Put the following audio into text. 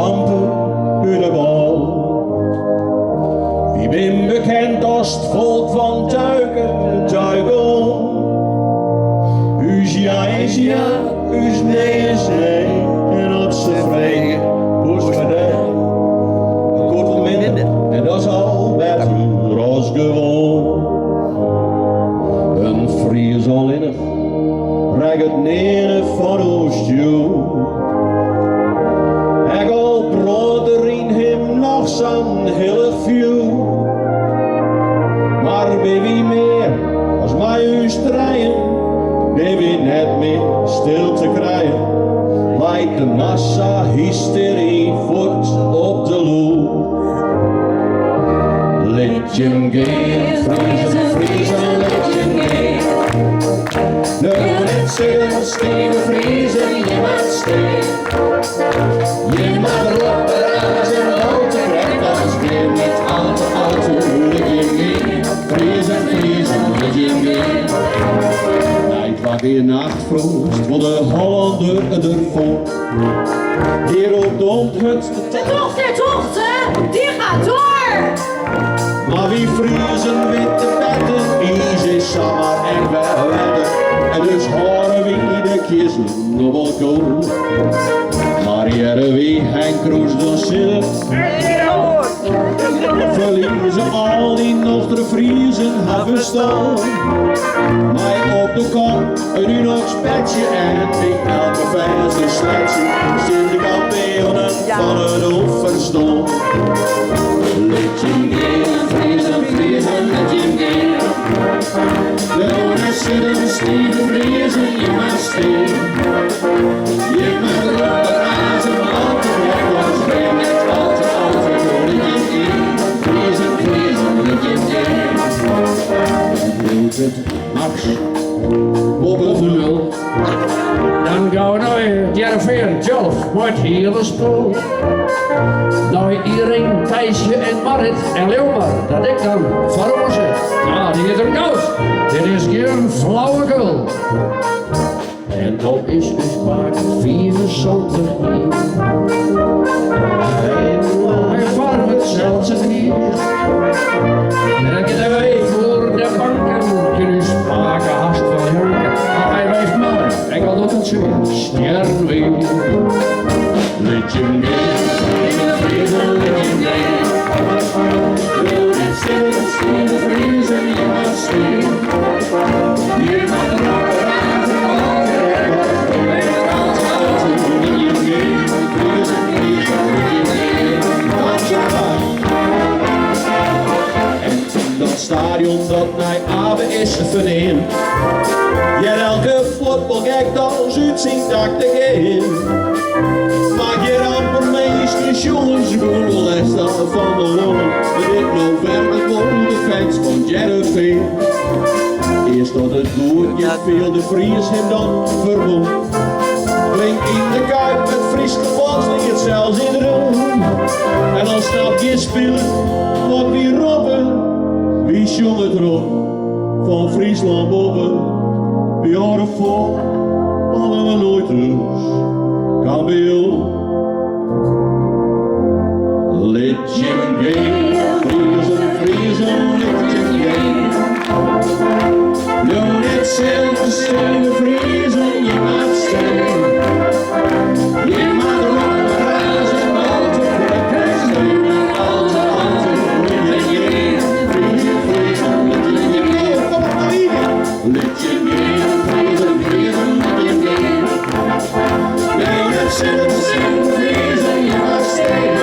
lampen uit de bal. Wie ben bekend als het volk van tuiken, tuiken. U's ja is ja, u's nee is nee. En als ze vregen, borst verdelen. Een kort wat minder, en dat is al beter als gewoon. Een Fries al innig, rijk het neer van Oostjoe. Ik al brood in hem nog zo'n hele few. Maar bij wie meer als mij u strijden, bij wie net meer stil te krijgen, lijkt de massa hysterie voort op de loer. Let je hem gaan, vriezen, vriezen, let je hem gaan. Nu net zeggen, Steven vriezen, je mag steen. Je mag erop razen, houten krijgt als weer niet al te oud. Let je hem gaan, vriezen, vriezen, let je hem gaan. Nijd wat weer nachtvroest, voor de Hollander ervoor. Hier op de onthut. De dochter, die gaat door! Maar wie vriezen witte petten, is is zomaar en wel wedden. En dus horen wie de kiezen nog wel kool. Maar hier wie Henk Kroes dan zitten, verliezen al die nog te vriezen hebben staan. Mij op de kop, en nu nog spetje en ik elke vers een sletje. Sinds de kampioenen van het overstaan. Let je gaan, vriezen, vriezen, let je gaan. De zitten, Steven vriezen, je mag steen. Je mag erop razen, al te weg was weer net al te oud. Let je gaan, vriezen, vriezen, let je gaan. Doet het Max boven de nul. Dan gaan we naar Jereveen, Jolf, wordt hier de spoel. Nou iedereen, Thijsje en Marit en Leeuwmar, dat ik dan voor zit. Ja, die is hem koud. Dit is geen flauwekul. En dan is dus maar 74 hier. Hij varmt zelfs het hier. En dan kunnen wij voor de banken kunnen spaken haast van janken. Maar hij blijft maar, ik wil dat het zo sterren weer. Let je gaan, vriezen, let je gaan. Wil niet zitten, Steven vriezen, je mag steen. Je mag erop razen, al te weg was weer net al te oud. Let je gaan, vriezen, vriezen, let je gaan. En dat stadion dat mij avond is verneem. Ja, elke voetbalgek dan ziet zien dat ik in. Maak je amper meesters jongens, gewoon les dan van de longen. Dit november wordt de fans van Jereveen. Eerst dat het goed, ja veel de Fries hem dan verwond. Klink in de kuip met Fries gevoels, ligt het zelfs in de room. En dan snap je spelen, wat wie robben. Wie zong het erop, van Friesland boven. We jaren vol, hadden we nooit rust. Kampioen. Let je gaan, vriezen, vriezen, let je gaan. Doe net zelf, Steven vriezen, je mag steen. Je mag erop razen, al te gek, stenen, al te oud. Let je gaan, vriezen, vriezen, let je gaan. Kom op naar hier. Let je gaan, vriezen, vriezen, let je gaan. Doe net zelf, Steven vriezen, je mag steen.